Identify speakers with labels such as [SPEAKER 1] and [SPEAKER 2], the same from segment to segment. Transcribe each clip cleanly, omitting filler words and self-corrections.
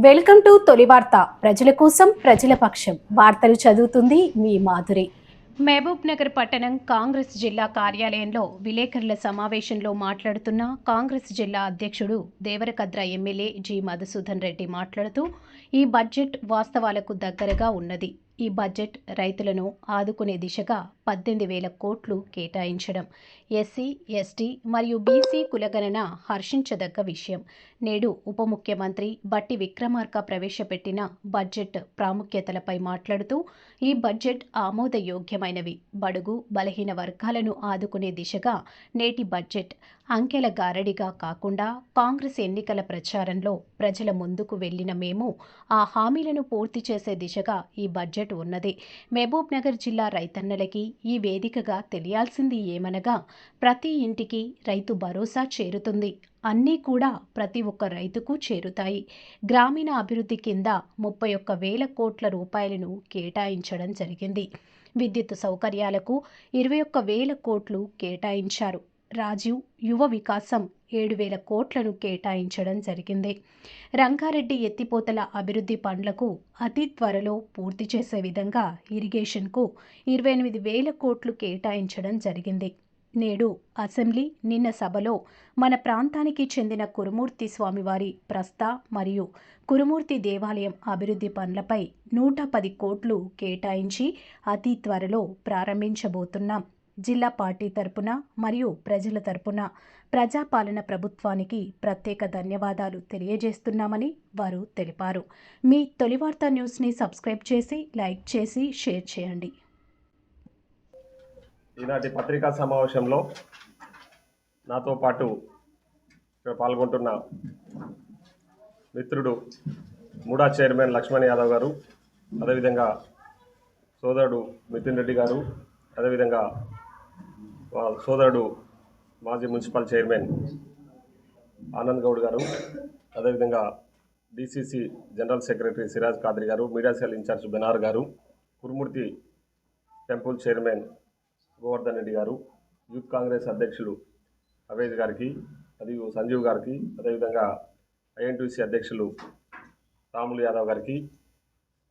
[SPEAKER 1] Welcome to తొలి వార్త. ప్రజల కోసం ప్రజల పక్షం. వార్తలు చదువుతుంది మీ మాధురి. మహబూబ్ నగర్ పట్టణం కాంగ్రెస్ జిల్లా కార్యాలయంలో విలేకరుల సమావేశంలో మాట్లాడుతున్న కాంగ్రెస్ జిల్లా అధ్యక్షుడు దేవరకద్ర ఎమ్మెల్యే జి మధుసూదన్ రెడ్డి మాట్లాడుతూ ఈ బడ్జెట్ వాస్తవాలకు దగ్గరగా ఉన్నది. ఈ బడ్జెట్ రైతులను ఆదుకునే దిశగా 18,000 కోట్లు కేటాయించడం ఎస్సీ, ఎస్టీ మరియు బీసీ కులగణన హర్షించదగ్గ విషయం. నేడు ఉప ముఖ్యమంత్రి బట్టి విక్రమార్క ప్రవేశపెట్టిన బడ్జెట్ ప్రాముఖ్యతలపై మాట్లాడుతూ ఈ బడ్జెట్ ఆమోదయోగ్యమైనవి. బడుగు బలహీన వర్గాలను ఆదుకునే దిశగా నేటి బడ్జెట్ అంకెల గారడిగా కాకుండా కాంగ్రెస్ ఎన్నికల ప్రచారంలో ప్రజల ముందుకు వెళ్లిన మేము ఆ హామీలను పూర్తి చేసే దిశగా ఈ బడ్జెట్ ఉన్నది. మహబూబ్ నగర్ జిల్లా రైతన్నలకి ఈ వేదికగా తెలియాల్సింది ఏమనగా ప్రతి ఇంటికి రైతు భరోసా చేరుతుంది. అన్నీ కూడా ప్రతి ఒక్క రైతుకు చేరుతాయి. గ్రామీణ అభివృద్ధి కింద 31,000 కోట్ల రూపాయలను కేటాయించడం జరిగింది. విద్యుత్ సౌకర్యాలకు 21,000 కోట్లు కేటాయించారు. రాజీవ్ యువ వికాసం 7,000 కోట్లను కేటాయించడం జరిగింది. రంగారెడ్డి ఎత్తిపోతల అభివృద్ధి పనులకు అతి త్వరలో పూర్తి చేసే విధంగా ఇరిగేషన్కు 28,000 కోట్లు కేటాయించడం జరిగింది. నేడు అసెంబ్లీ నిన్న సభలో మన ప్రాంతానికి చెందిన కురుమూర్తి స్వామివారి ప్రస్థ మరియు కురుమూర్తి దేవాలయం అభివృద్ధి పనులపై 110 కోట్లు కేటాయించి అతి త్వరలో ప్రారంభించబోతున్నాం. జిల్లా పార్టీ తరపున మరియు ప్రజల తరపున ప్రజాపాలన ప్రభుత్వానికి ప్రత్యేక ధన్యవాదాలు తెలియజేస్తున్నామని వారు తెలిపారు. మీ తొలి వార్త న్యూస్ని సబ్స్క్రైబ్ చేసి లైక్ చేసి షేర్ చేయండి.
[SPEAKER 2] ఈనాటి పత్రికా సమావేశంలో నాతో పాటు ఇక్కడ పాల్గొంటున్న మిత్రుడు మూడా చైర్మన్ లక్ష్మణ్ యాదవ్ గారు, అదేవిధంగా సోదరుడు మితిన్ రెడ్డి గారు, అదేవిధంగా సోదరుడు మాజీ మున్సిపల్ చైర్మన్ ఆనంద్ గౌడ్ గారు, అదేవిధంగా DCC general secretary Siraj Khadri గారు, మీడియా సెల్ ఇన్ఛార్జ్ బెనార్ గారు, కురుమూర్తి టెంపుల్ చైర్మన్ గోవర్ధన్ రెడ్డి గారు, యూత్ కాంగ్రెస్ అధ్యక్షులు అవేజ్ గారికి మరియు సంజీవ్ గారికి, అదేవిధంగా ఐఎన్టీసీ అధ్యక్షులు రాములు యాదవ్ గారికి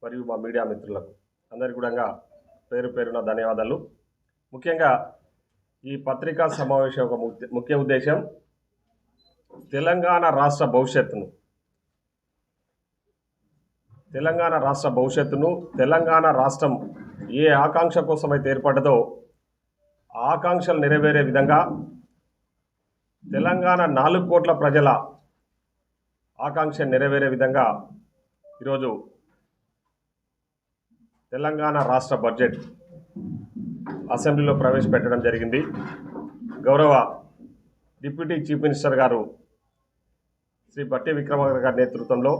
[SPEAKER 2] మరియు మా మీడియా మిత్రులకు అందరికీ కూడా పేరు పేరున ధన్యవాదాలు. ముఖ్యంగా ఈ పత్రికా సమావేశం యొక్క ముఖ్య ఉద్దేశం తెలంగాణ రాష్ట్ర భవిష్యత్తును తెలంగాణ రాష్ట్రం ఏ ఆకాంక్ష కోసమైతే ఏర్పడ్డదో ఆ ఆకాంక్షలు నెరవేరే విధంగా తెలంగాణ 4 కోట్ల ప్రజల ఆకాంక్ష నెరవేరే విధంగా ఈరోజు తెలంగాణ రాష్ట్ర బడ్జెట్ అసెంబ్లీలో ప్రవేశపెట్టడం జరిగింది. గౌరవ డిప్యూటీ చీఫ్ మినిస్టర్ గారు శ్రీ బట్టి విక్రమార్క గారి నేతృత్వంలో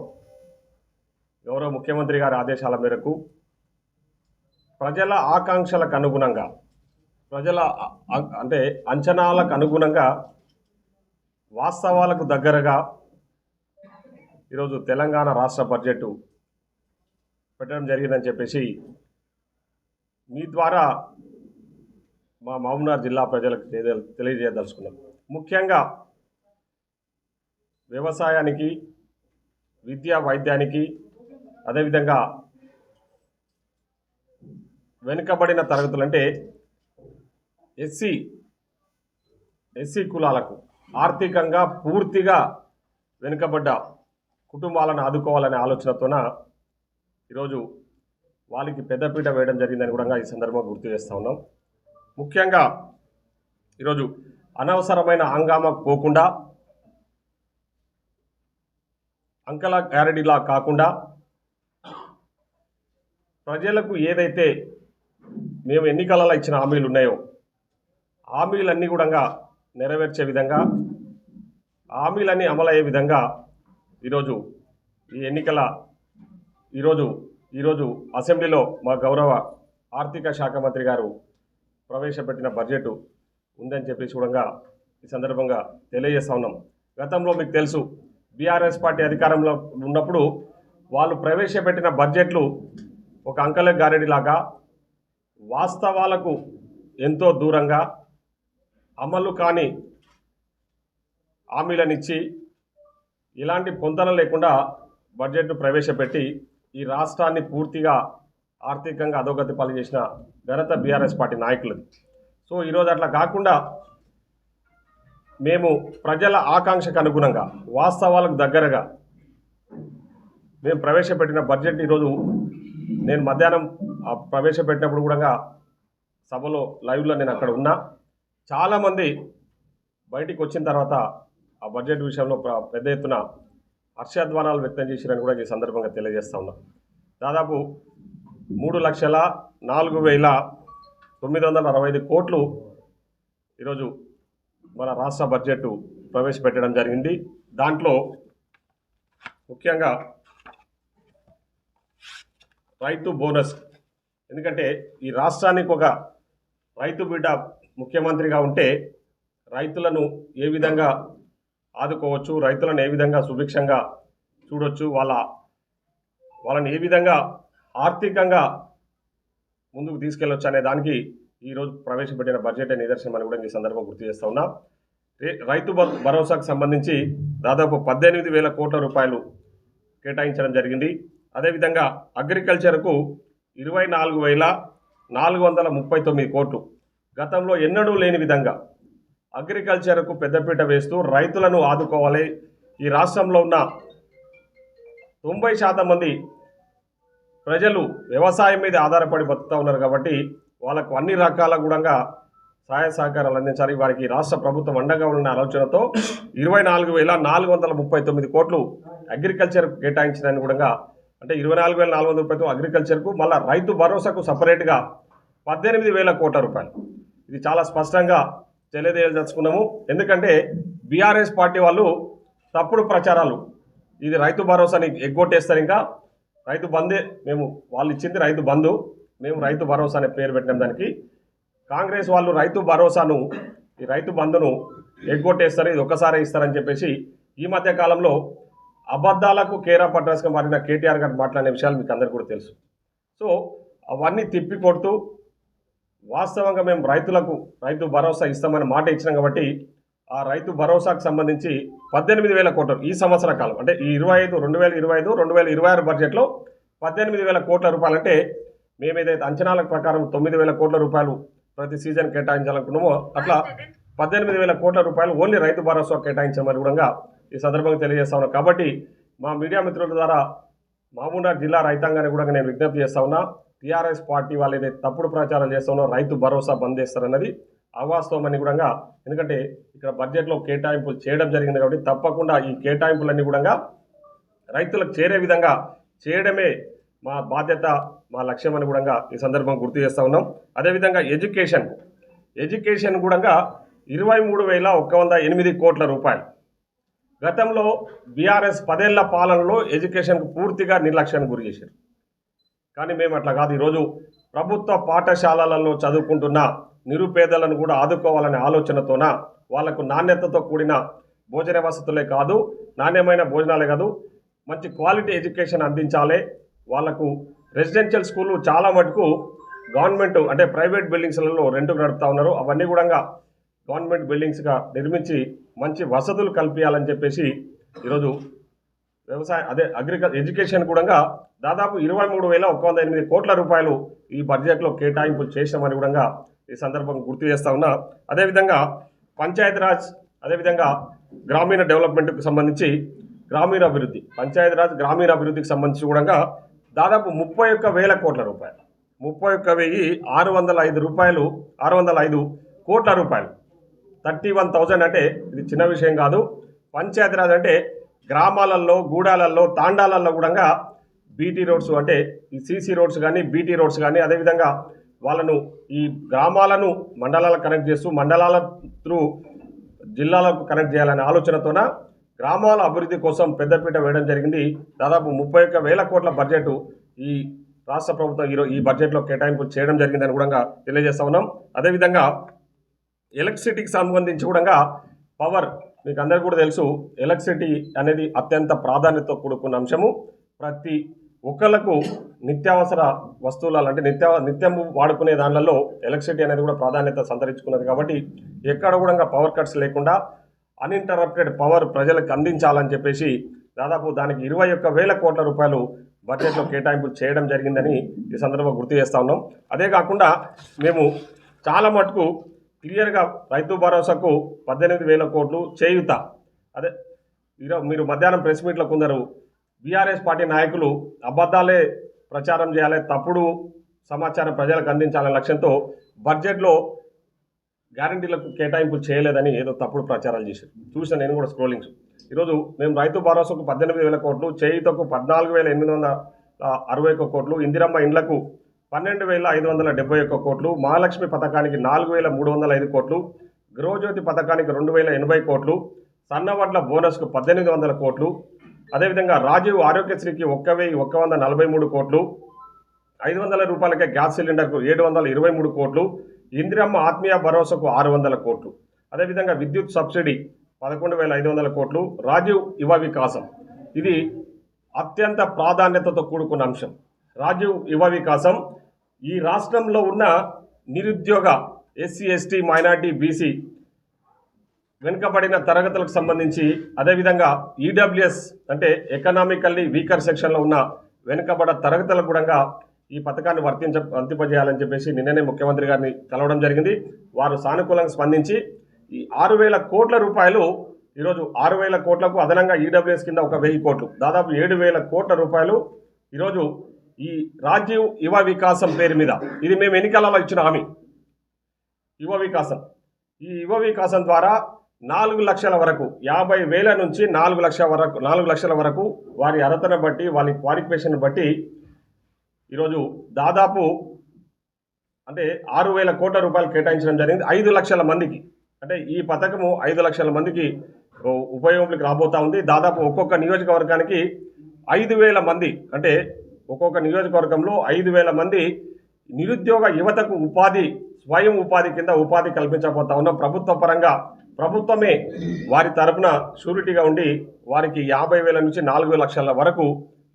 [SPEAKER 2] గౌరవ ముఖ్యమంత్రి గారి ఆదేశాల మేరకు ప్రజల ఆకాంక్షలకు అనుగుణంగా, ప్రజల అంచనాలకు అనుగుణంగా, వాస్తవాలకు దగ్గరగా ఈరోజు తెలంగాణ రాష్ట్ర బడ్జెట్ పెట్టడం జరిగిందని చెప్పేసి మీ ద్వారా మా మహబూబ్నగర్ జిల్లా ప్రజలకు తెలియజేయదలుచుకున్నాం. ముఖ్యంగా వ్యవసాయానికి, విద్యా వైద్యానికి, అదేవిధంగా వెనుకబడిన తరగతులు అంటే ఎస్సీ కులాలకు ఆర్థికంగా పూర్తిగా వెనుకబడ్డ కుటుంబాలను ఆదుకోవాలనే ఆలోచనతోన ఈరోజు వాళ్ళకి పెద్దపీట వేయడం జరిగిందని కూడా ఈ సందర్భంగా గుర్తు చేస్తూ ఉన్నాం. ముఖ్యంగా ఈరోజు అనవసరమైన హంగామాకు పోకుండా, అంకల గ్యారెడీలా కాకుండా ప్రజలకు ఏదైతే మేము ఎన్నికలలో ఇచ్చిన హామీలు ఉన్నాయో హామీలన్నీ కూడా నెరవేర్చే విధంగా, హామీలన్నీ అమలయ్యే విధంగా ఈరోజు ఈరోజు అసెంబ్లీలో మా గౌరవ ఆర్థిక శాఖ మంత్రి గారు ప్రవేశపెట్టిన బడ్జెట్ ఉందని చెప్పేసి కూడా ఈ సందర్భంగా తెలియజేస్తా ఉన్నాం. గతంలో మీకు తెలుసు, బీఆర్ఎస్ పార్టీ అధికారంలో ఉన్నప్పుడు వాళ్ళు ప్రవేశపెట్టిన బడ్జెట్లు ఒక అంకల గారెడిలాగా వాస్తవాలకు ఎంతో దూరంగా అమలు కాని హామీలనిచ్చి ఇలాంటి పొంతన లేకుండా బడ్జెట్ను ప్రవేశపెట్టి ఈ రాష్ట్రాన్ని పూర్తిగా ఆర్థికంగా అధోగతి పాలు చేసిన ఘనత బీఆర్ఎస్ పార్టీ నాయకులది. సో ఈరోజు అట్లా కాకుండా మేము ప్రజల ఆకాంక్షకు అనుగుణంగా వాస్తవాలకు దగ్గరగా మేము ప్రవేశపెట్టిన బడ్జెట్ ఈరోజు నేను మధ్యాహ్నం ప్రవేశపెట్టినప్పుడు కూడా సభలో లైవ్లో నేను అక్కడ ఉన్నా. చాలామంది బయటికి వచ్చిన తర్వాత ఆ బడ్జెట్ విషయంలో పెద్ద ఎత్తున హర్షధ్వానాలు వ్యక్తం చేసిరని కూడా ఈ సందర్భంగా తెలియజేస్తా ఉన్నా. దాదాపు 3,04,965 కోట్లు ఈరోజు మన రాష్ట్ర బడ్జెట్ ప్రవేశపెట్టడం జరిగింది. దాంట్లో ముఖ్యంగా రైతు బోనస్, ఎందుకంటే ఈ రాష్ట్రానికి ఒక రైతు బిడ్డ ముఖ్యమంత్రిగా ఉంటే రైతులను ఏ విధంగా ఆదుకోవచ్చు, రైతులను ఏ విధంగా సుభిక్షంగా చూడొచ్చు, వాళ్ళని ఏ విధంగా ఆర్థికంగా ముందుకు తీసుకెళ్ళొచ్చు అనే దానికి ఈరోజు ప్రవేశపెట్టిన బడ్జెట్ నిదర్శనం అని కూడా ఈ సందర్భం గుర్తు చేస్తూ ఉన్నా. రైతు భరోసాకు సంబంధించి దాదాపు 18,000 కోట్ల రూపాయలు కేటాయించడం జరిగింది. అదేవిధంగా అగ్రికల్చర్కు 24,439 కోట్లు, గతంలో ఎన్నడూ లేని విధంగా అగ్రికల్చర్కు పెద్దపీట వేస్తూ రైతులను ఆదుకోవాలి. ఈ రాష్ట్రంలో ఉన్న 90% మంది ప్రజలు వ్యవసాయం మీద ఆధారపడి బతుకుతూ ఉన్నారు కాబట్టి వాళ్ళకు అన్ని రకాల కూడా సహాయ సహకారాలు అందించాలి. వారికి రాష్ట్ర ప్రభుత్వం అండగా ఉన్న ఆలోచనతో 24,439 కోట్లు అగ్రికల్చర్కు కేటాయించడానికి కూడా, అంటే 24,439 అగ్రికల్చర్కు, మళ్ళీ రైతు భరోసాకు సపరేట్గా 18,000 కోట్ల రూపాయలు. ఇది చాలా స్పష్టంగా తెలియజేయదలుచుకున్నాము. ఎందుకంటే బీఆర్ఎస్ పార్టీ వాళ్ళు తప్పుడు ప్రచారాలు, ఇది రైతు భరోసాని ఎగ్గొట్టేస్తారు, ఇంకా రైతు బందే, వాళ్ళు ఇచ్చింది రైతు బంధు, మేము రైతు భరోసా అనే పేరు పెట్టినాం దానికి. కాంగ్రెస్ వాళ్ళు రైతు భరోసాను, ఈ రైతు బంధును ఎగ్గొట్టేస్తారు, ఇది ఒక్కసారి ఇస్తారని చెప్పేసి ఈ మధ్య కాలంలో అబద్ధాలకు కేరా పట్రాస్గా మారిన కేటీఆర్ గారు మాట్లాడిన విషయాలు మీకు అందరికీ కూడా తెలుసు. సో అవన్నీ తిప్పి కొడుతూ వాస్తవంగా మేము రైతులకు రైతు భరోసా ఇస్తామని మాట ఇచ్చినాం కాబట్టి ఆ రైతు భరోసాకు సంబంధించి 18,000 కోట్లు ఈ సంవత్సర కాలం, అంటే ఈ 2025-2026 బడ్జెట్లో 18,000 కోట్ల రూపాయలు, అంటే మేము ఏదైతే అంచనాల ప్రకారం 9,000 కోట్ల రూపాయలు ప్రతి సీజన్ కేటాయించాలనుకున్నామో అట్లా 18,000 కోట్ల రూపాయలు ఓన్లీ రైతు భరోసా కేటాయించామని కూడా ఈ సందర్భంగా తెలియజేస్తా ఉన్నా. కాబట్టి మా మీడియా మిత్రుల ద్వారా మహబూబ్నగర్ జిల్లా రైతాంగాన్ని కూడా నేను విజ్ఞప్తి చేస్తా ఉన్నా, టీఆర్ఎస్ పార్టీ వాళ్ళు ఏదైతే తప్పుడు ప్రచారం చేస్తానో రైతు భరోసా బంద్ చేస్తారన్నది అవాస్తవం అని కూడా, ఎందుకంటే ఇక్కడ బడ్జెట్లో కేటాయింపులు చేయడం జరిగింది కాబట్టి తప్పకుండా ఈ కేటాయింపులన్నీ కూడా రైతులకు చేరే విధంగా చేయడమే మా బాధ్యత, మా లక్ష్యం అని కూడా ఈ సందర్భం గుర్తు చేస్తూ ఉన్నాం. అదేవిధంగా ఎడ్యుకేషన్ కూడా 23,108 కోట్ల రూపాయలు. గతంలో బీఆర్ఎస్ 10 ఏళ్ల పాలనలో ఎడ్యుకేషన్కు పూర్తిగా నిర్లక్ష్యానికి గురి చేశారు. కానీ మేము అట్లా కాదు, ఈరోజు ప్రభుత్వ పాఠశాలలలో చదువుకుంటున్న నిరుపేదలను కూడా ఆదుకోవాలనే ఆలోచనతోన వాళ్లకు నాణ్యతతో కూడిన భోజన వసతులే కాదు, నాణ్యమైన భోజనాలే కాదు, మంచి క్వాలిటీ ఎడ్యుకేషన్ అందించాలి. వాళ్లకు రెసిడెన్షియల్ స్కూళ్ళు చాలా మటుకు గవర్నమెంట్, అంటే ప్రైవేట్ బిల్డింగ్స్లలో రెంట్కు నడుపుతా ఉన్నారు. అవన్నీ కూడా గవర్నమెంట్ బిల్డింగ్స్గా నిర్మించి మంచి వసతులు కల్పించాలని చెప్పేసి ఈరోజు ఎడ్యుకేషన్ కూడా దాదాపు 23,108 కోట్ల రూపాయలు ఈ బడ్జెట్లో కేటాయింపులు చేసామని కూడా ఈ సందర్భం గుర్తు చేస్తా ఉన్నా. అదేవిధంగా పంచాయతీరాజ్, అదేవిధంగా గ్రామీణ డెవలప్మెంట్కి సంబంధించి పంచాయతీరాజ్ గ్రామీణ అభివృద్ధికి సంబంధించి కూడా దాదాపు 31,000 కోట్ల రూపాయలు, 31,605 కోట్ల రూపాయలు, 31,000, అంటే ఇది చిన్న విషయం కాదు. పంచాయతీరాజ్ అంటే గ్రామాలలో, గూడాలలో, తాండాలలో కూడా బీటీ రోడ్స్, అంటే ఈ సీసీ రోడ్స్ కానీ బీటీ రోడ్స్ కానీ, అదేవిధంగా వాళ్ళను ఈ గ్రామాలను మండలాలకు కనెక్ట్ చేస్తూ మండలాల త్రూ జిల్లాలకు కనెక్ట్ చేయాలనే ఆలోచనతోన గ్రామాల అభివృద్ధి కోసం పెద్దపీట వేయడం జరిగింది. దాదాపు 31,000 కోట్ల బడ్జెట్ ఈ రాష్ట్ర ప్రభుత్వం ఈ బడ్జెట్లో కేటాయింపు చేయడం జరిగిందని కూడా తెలియజేస్తా ఉన్నాం. అదేవిధంగా ఎలక్ట్రిసిటీకి సంబంధించి కూడా పవర్, మీకు అందరికీ కూడా తెలుసు, ఎలక్ట్రిసిటీ అనేది అత్యంత ప్రాధాన్యతతో కూడుకున్న అంశము. ప్రతి ఒక్కళ్ళకు నిత్యావసర వస్తువులు, అంటే నిత్యం వాడుకునే దానిలలో ఎలక్ట్రిసిటీ అనేది కూడా ప్రాధాన్యత సంతరించుకున్నది. కాబట్టి ఎక్కడ కూడా పవర్ కట్స్ లేకుండా అన్ఇంటరప్టెడ్ పవర్ ప్రజలకు అందించాలని చెప్పేసి దాదాపు దానికి 21,000 కోట్ల రూపాయలు బడ్జెట్లో కేటాయింపులు చేయడం జరిగిందని ఈ సందర్భంగా గుర్తు చేస్తూ ఉన్నాం. అదే కాకుండా మేము చాలా మటుకు క్లియర్గా రైతు భరోసాకు 18,000 కోట్లు చేయుత. అదే మీరు మధ్యాహ్నం ప్రెస్ మీట్లో కొందరు బీఆర్ఎస్ పార్టీ నాయకులు అబద్ధాలే ప్రచారం చేయాలి, తప్పుడు సమాచారం ప్రజలకు అందించాలనే లక్ష్యంతో బడ్జెట్లో గ్యారంటీలకు కేటాయింపులు చేయలేదని ఏదో తప్పుడు ప్రచారాలు చేశారు. చూసిన నేను కూడా స్క్రోలింగ్స్. ఈరోజు మేము రైతు భరోసాకు 18,000 కోట్లు, చేయుతకు 14,861 కోట్లు, ఇందిరమ్మ ఇండ్లకు 12,571 కోట్లు, మహాలక్ష్మి పథకానికి 4,305 కోట్లు, గృహజ్యోతి పథకానికి 2,080 కోట్లు, సన్నవడ్ల బోనస్కు 1,800 కోట్లు, అదేవిధంగా రాజీవ్ ఆరోగ్యశ్రీకి 1,143 కోట్లు, 500 రూపాయలకే గ్యాస్ సిలిండర్కు 723 కోట్లు, ఇందిరమ్మ ఆత్మీయ భరోసాకు 600 కోట్లు, అదేవిధంగా విద్యుత్ సబ్సిడీ 11,500 కోట్లు, రాజీవ్ యువ వికాసం. ఇది అత్యంత ప్రాధాన్యతతో కూడుకున్న అంశం. రాజీవ్ యువ వికాసం ఈ రాష్ట్రంలో ఉన్న నిరుద్యోగ ఎస్సీ, ఎస్టీ, మైనార్టీ, బీసీ వెనుకబడిన తరగతులకు సంబంధించి, అదేవిధంగా ఈడబ్ల్యూఎస్ అంటే ఎకనామికల్లీ వీకర్ సెక్షన్లో ఉన్న వెనుకబడ తరగతులకు కూడా ఈ పథకాన్ని వర్తింపజేయాలని చెప్పేసి నిన్ననే ముఖ్యమంత్రి గారిని కలవడం జరిగింది. వారు సానుకూలంగా స్పందించి ఈ 6,000 కోట్ల రూపాయలు ఈరోజు 6,000 కోట్లకు అదనంగా ఈడబ్ల్యూఎస్ కింద 1,000 కోట్లు, దాదాపు 7,000 కోట్ల రూపాయలు ఈరోజు ఈ రాజీవ్ యువ వికాసం పేరు మీద, ఇది మేము ఎన్నికలలో ఇచ్చిన హామీ. యువ వికాసం, ఈ యువ వికాసం ద్వారా 4 లక్షల వరకు, 50,000 నుంచి 4 లక్షల వరకు వారి అర్హతను బట్టి, వారి క్వాలిఫికేషన్ బట్టి ఈరోజు దాదాపు అంటే 6,000 కోట్ల రూపాయలు కేటాయించడం జరిగింది 5 లక్షల మందికి. అంటే ఈ పథకము 5 లక్షల మందికి ఉపయోగంలోకి రాబోతా ఉంది. దాదాపు ఒక్కొక్క నియోజకవర్గానికి 5,000 మంది, అంటే ఒక్కొక్క నియోజకవర్గంలో 5,000 మంది నిరుద్యోగ యువతకు ఉపాధి, స్వయం ఉపాధి కింద ఉపాధి కల్పించబోతా ఉన్నాం. ప్రభుత్వ పరంగా ప్రభుత్వమే వారి తరపున షూరిటీగా ఉండి వారికి 50,000 నుంచి 4 లక్షల వరకు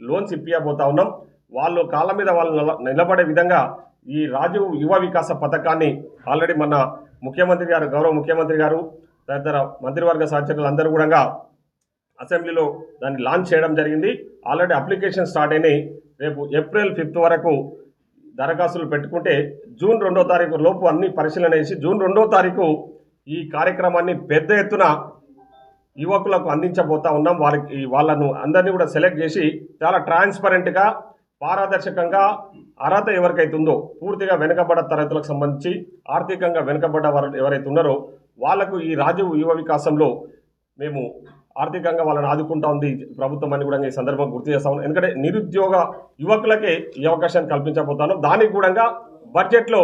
[SPEAKER 2] లోన్స్ ఇప్పియబోతా ఉన్నాం. వాళ్ళు కాళ్ళ మీద వాళ్ళు నిలబడే విధంగా ఈ రాజీవ్ యువ వికాస పథకాన్ని ఆల్రెడీ మన ముఖ్యమంత్రి గారు, గౌరవ ముఖ్యమంత్రి గారు, తదితర మంత్రివర్గ సహచరులు అందరూ కూడా అసెంబ్లీలో దాన్ని లాంచ్ చేయడం జరిగింది. ఆల్రెడీ అప్లికేషన్ స్టార్ట్ అయినాయి. రేపు ఏప్రిల్ 5 వరకు దరఖాస్తులు పెట్టుకుంటే జూన్ 2వ తారీఖు లోపు అన్ని పరిశీలన చేసి జూన్ 2వ తారీఖు ఈ కార్యక్రమాన్ని పెద్ద ఎత్తున యువకులకు అందించబోతా ఉన్నాం. వాళ్ళను అందరినీ కూడా సెలెక్ట్ చేసి చాలా ట్రాన్స్పరెంట్గా, పారదర్శకంగా అర్హత ఎవరికైతే ఉందో, పూర్తిగా వెనుకబడ్డ తరగతులకు సంబంధించి ఆర్థికంగా వెనుకబడ్డ వారు ఎవరైతే ఉన్నారో వాళ్లకు ఈ రాజీవ్ యువ వికాసంలో మేము ఆర్థికంగా వాళ్ళని ఆదుకుంటా ఉంది ప్రభుత్వం అని కూడా ఈ సందర్భంగా గుర్తు చేస్తా ఉన్నాం. ఎందుకంటే నిరుద్యోగ యువకులకే ఈ అవకాశాన్ని కల్పించబోతాను. దానికి కూడా బడ్జెట్లో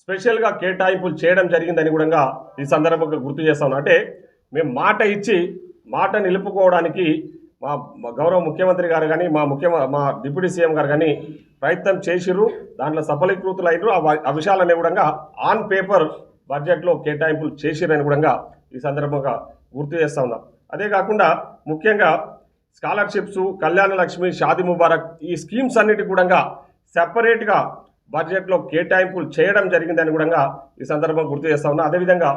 [SPEAKER 2] స్పెషల్గా కేటాయింపులు చేయడం జరిగిందని కూడా ఈ సందర్భంగా గుర్తు చేస్తా ఉన్నాం. అంటే మేము మాట ఇచ్చి మాట నిలుపుకోవడానికి మా గౌరవ ముఖ్యమంత్రి గారు కానీ, మా డిప్యూటీ సీఎం గారు కానీ ప్రయత్నం చేసిర్రు. దాంట్లో సఫలీకృతులు అయినరు. ఆ విషయాలనే కూడా ఆన్ పేపర్ బడ్జెట్లో కేటాయింపులు చేసిరని కూడా ఈ సందర్భంగా గుర్తు చేస్తూ ఉన్నాం. అదే కాకుండా ముఖ్యంగా స్కాలర్షిప్స్, కళ్యాణ లక్ష్మి, షాదీ ముబారక్ ఈ స్కీమ్స్ అన్నిటి కూడా సెపరేట్గా బడ్జెట్లో కేటాయింపులు చేయడం జరిగిందని కూడా ఈ సందర్భంగా గుర్తు చేస్తూ ఉన్నా. అదేవిధంగా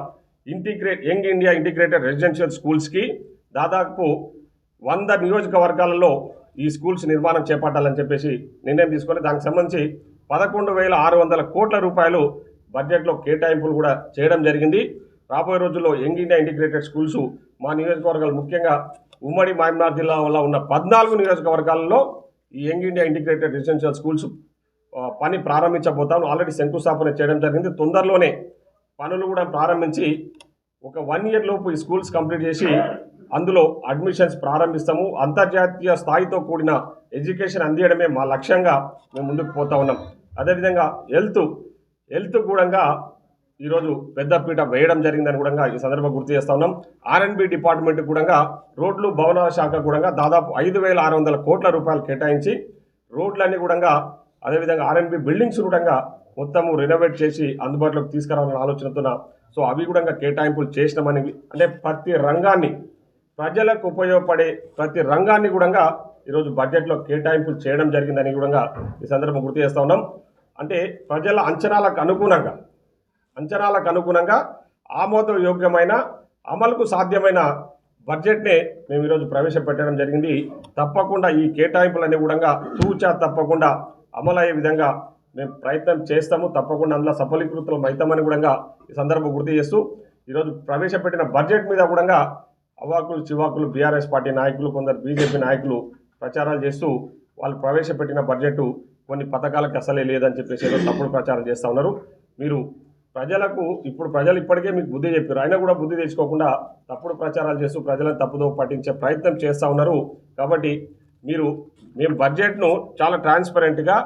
[SPEAKER 2] యంగ్ ఇండియా ఇంటిగ్రేటెడ్ రెసిడెన్షియల్ స్కూల్స్కి దాదాపు 100 నియోజకవర్గాలలో ఈ స్కూల్స్ నిర్మాణం చేపట్టాలని చెప్పేసి నిర్ణయం తీసుకొని దానికి సంబంధించి 11,600 కోట్ల రూపాయలు బడ్జెట్లో కేటాయింపులు కూడా చేయడం జరిగింది. రాబోయే రోజుల్లో యంగ్ ఇండియా ఇంటిగ్రేటెడ్ స్కూల్స్ మా నియోజకవర్గాలు, ముఖ్యంగా ఉమ్మడి మహబూబ్నగర్ జిల్లాలో ఉన్న 14 నియోజకవర్గాలలో ఈ young India integrated residential schools పని ప్రారంభించబోతాం. ఆల్రెడీ శంకుస్థాపన చేయడం జరిగింది. తొందరలోనే పనులు కూడా ప్రారంభించి ఒక 1 ఇయర్ లోపు ఈ స్కూల్స్ కంప్లీట్ చేసి అందులో అడ్మిషన్స్ ప్రారంభిస్తాము. అంతర్జాతీయ స్థాయితో కూడిన ఎడ్యుకేషన్ అందించడమే మా లక్ష్యంగా మేము ముందుకు పోతా ఉన్నాం. అదేవిధంగా హెల్త్ కూడా ఈరోజు పెద్దపీట వేయడం జరిగిందని కూడా ఈ సందర్భంగా గుర్తు చేస్తా ఉన్నాం. R&B డిపార్ట్మెంట్ కూడా రోడ్లు, భవనాల శాఖ కూడా దాదాపు 5,600 కోట్ల రూపాయలు కేటాయించి రోడ్లన్నీ కూడా, అదేవిధంగా R&B బిల్డింగ్స్ కూడా మొత్తము రెనోవేట్ చేసి అందుబాటులోకి తీసుకురావాలని ఆలోచనతో సో అవి కూడా కేటాయింపులు చేసినామని, అంటే ప్రతి రంగాన్ని, ప్రజలకు ఉపయోగపడే ప్రతి రంగాన్ని కూడా ఈరోజు బడ్జెట్లో కేటాయింపులు చేయడం జరిగిందని కూడా ఈ సందర్భం గుర్తు చేస్తూ ఉన్నాం. అంటే ప్రజల అంచనాలకు అనుగుణంగా ఆమోదయోగ్యమైన, అమలుకు సాధ్యమైన బడ్జెట్నే మేము ఈరోజు ప్రవేశపెట్టడం జరిగింది. తప్పకుండా ఈ కేటాయింపులన్నీ కూడా తూచా తప్పకుండా అమలయ్యే విధంగా మేము ప్రయత్నం చేస్తాము. తప్పకుండా అందులో సఫలీకృతం అవుతామని కూడా ఈ సందర్భం గుర్తు చేస్తూ ఈరోజు ప్రవేశపెట్టిన బడ్జెట్ మీద కూడా అవాకులు చివాకులు బీఆర్ఎస్ పార్టీ నాయకులు, కొందరు బీజేపీ నాయకులు ప్రచారాలు చేస్తూ వాళ్ళు ప్రవేశపెట్టిన బడ్జెట్ కొన్ని పథకాలకు అసలే లేదని చెప్పేసి ఏదో తప్పుడు ప్రచారం చేస్తూ ఉన్నారు. మీరు ప్రజలకు ప్రజలు ఇప్పటికే మీకు బుద్ధి చెప్పారు, అయినా కూడా బుద్ధి తెచ్చుకోకుండా తప్పుడు ప్రచారాలు చేస్తూ ప్రజలను తప్పుదో పట్టించే ప్రయత్నం చేస్తూ ఉన్నారు. కాబట్టి మేము బడ్జెట్ను చాలా ట్రాన్స్పరెంట్గా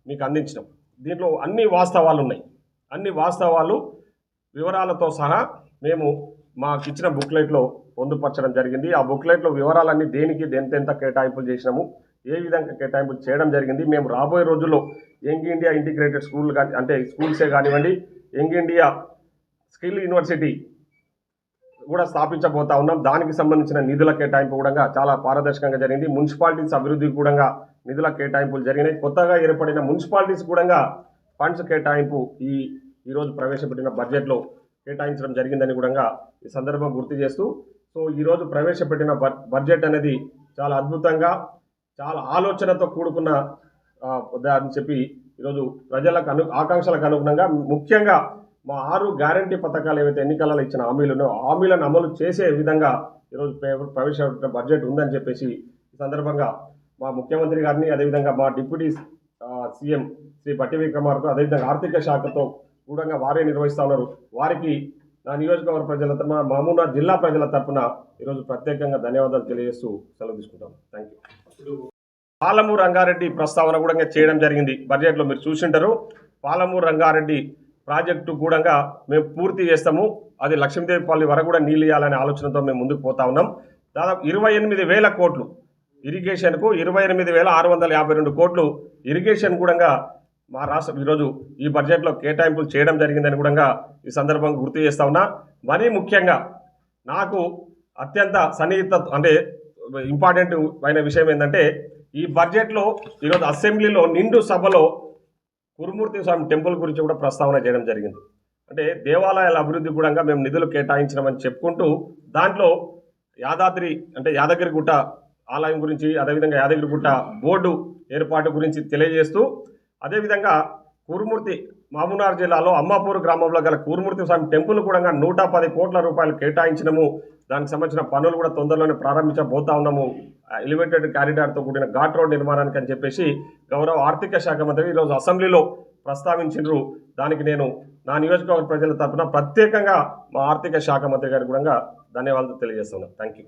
[SPEAKER 2] మీకు అందించినాం. దీంట్లో అన్ని వాస్తవాలు ఉన్నాయి. అన్ని వాస్తవాలు వివరాలతో సహా మేము మాకు ఇచ్చిన బుక్లెట్లో పొందుపరచడం జరిగింది. ఆ బుక్లెట్లో వివరాలన్నీ దేనికి ఎంత కేటాయింపులు చేసినాము, ఏ విధంగా కేటాయింపులు చేయడం జరిగింది. మేము రాబోయే రోజుల్లో యంగ్ ఇండియా ఇంటిగ్రేటెడ్ స్కూల్ అంటే స్కూల్సే కానివ్వండి, యంగ్ ఇండియా స్కిల్ యూనివర్సిటీ కూడా స్థాపించబోతా ఉన్నాం. దానికి సంబంధించిన నిధుల కేటాయింపు కూడా చాలా పారదర్శకంగా జరిగింది. మున్సిపాలిటీస్ అభివృద్ధికి కూడా నిధుల కేటాయింపులు జరిగినాయి. కొత్తగా ఏర్పడిన మున్సిపాలిటీస్ కూడా ఫండ్స్ కేటాయింపు ఈరోజు ప్రవేశపెట్టిన బడ్జెట్లో కేటాయించడం జరిగిందని కూడా ఈ సందర్భం గుర్తు చేస్తూ, సో ఈరోజు ప్రవేశపెట్టిన బడ్జెట్ అనేది చాలా అద్భుతంగా, చాలా ఆలోచనతో కూడుకున్న అని చెప్పి ఈరోజు ప్రజలకు ఆకాంక్షలకు అనుగుణంగా ముఖ్యంగా మా 6 గ్యారంటీ పథకాలు ఏవైతే ఎన్నికలలో ఇచ్చిన హామీలను హామీలను అమలు చేసే విధంగా ఈరోజు ప్రవేశపెట్టిన బడ్జెట్ ఉందని చెప్పేసి ఈ సందర్భంగా మా ముఖ్యమంత్రి గారిని, అదేవిధంగా మా డిప్యూటీ సీఎం శ్రీ బట్టి విక్రమార్కు, అదేవిధంగా ఆర్థిక శాఖతో కూడా వారే నిర్వహిస్తూ ఉన్నారు. వారికి నా నియోజకవర్గ ప్రజల తరఫున, మహబూబ్నగర్ జిల్లా ప్రజల తరఫున ఈరోజు ప్రత్యేకంగా ధన్యవాదాలు తెలియజేస్తూ సెలవు తీసుకుంటాం. Thank you. పాలమూరు రంగారెడ్డి ప్రస్తావన కూడా చేయడం జరిగింది. బడ్జెట్లో మీరు చూసింటారు. పాలమూరు రంగారెడ్డి ప్రాజెక్టు కూడా మేము పూర్తి చేస్తాము. అది లక్ష్మీదేవిపల్లి వరకు కూడా నీళ్ళు ఇవ్వాలనే ఆలోచనతో మేము ముందుకు పోతా ఉన్నాం. దాదాపు 28,000 కోట్లు ఇరిగేషన్కు, 28,652 కోట్లు ఇరిగేషన్ కూడా మా రాష్ట్రం ఈరోజు ఈ బడ్జెట్లో కేటాయింపులు చేయడం జరిగిందని కూడా ఈ సందర్భంగా గుర్తు చేస్తా ఉన్నా. మరీ ముఖ్యంగా నాకు అత్యంత సన్నిహిత అంటే ఇంపార్టెంట్ అయిన విషయం ఏంటంటే, ఈ బడ్జెట్లో ఈరోజు అసెంబ్లీలో నిండు సభలో కురుమూర్తి స్వామి టెంపుల్ గురించి కూడా ప్రస్తావన చేయడం జరిగింది. అంటే దేవాలయాల అభివృద్ధి కూడా మేము నిధులు కేటాయించినామని చెప్పుకుంటూ దాంట్లో యాదగిరిగుట్ట ఆలయం గురించి, అదేవిధంగా యాదగిరిగుట్ట బోర్డు ఏర్పాటు గురించి తెలియజేస్తూ, అదేవిధంగా కురుమూర్తి మహబూబ్నగర్ జిల్లాలో అమ్మాపూర్ గ్రామంలో గల కురుమూర్తి స్వామి టెంపుల్ కూడా 110 కోట్ల రూపాయలు కేటాయించినాము. దానికి సంబంధించిన పనులు కూడా తొందరలోనే ప్రారంభించబోతా ఉన్నాము. ఎలివేటెడ్ కారిడార్తో కూడిన ఘాట్ రోడ్ నిర్మాణానికి అని చెప్పేసి గౌరవ ఆర్థిక శాఖ మంత్రి ఈరోజు అసెంబ్లీలో ప్రస్తావించారు. దానికి నేను నా నియోజకవర్గ ప్రజల తరఫున ప్రత్యేకంగా మా ఆర్థిక శాఖ మంత్రి గారికి కూడా ధన్యవాదాలు తెలియజేస్తున్నాను. Thank you.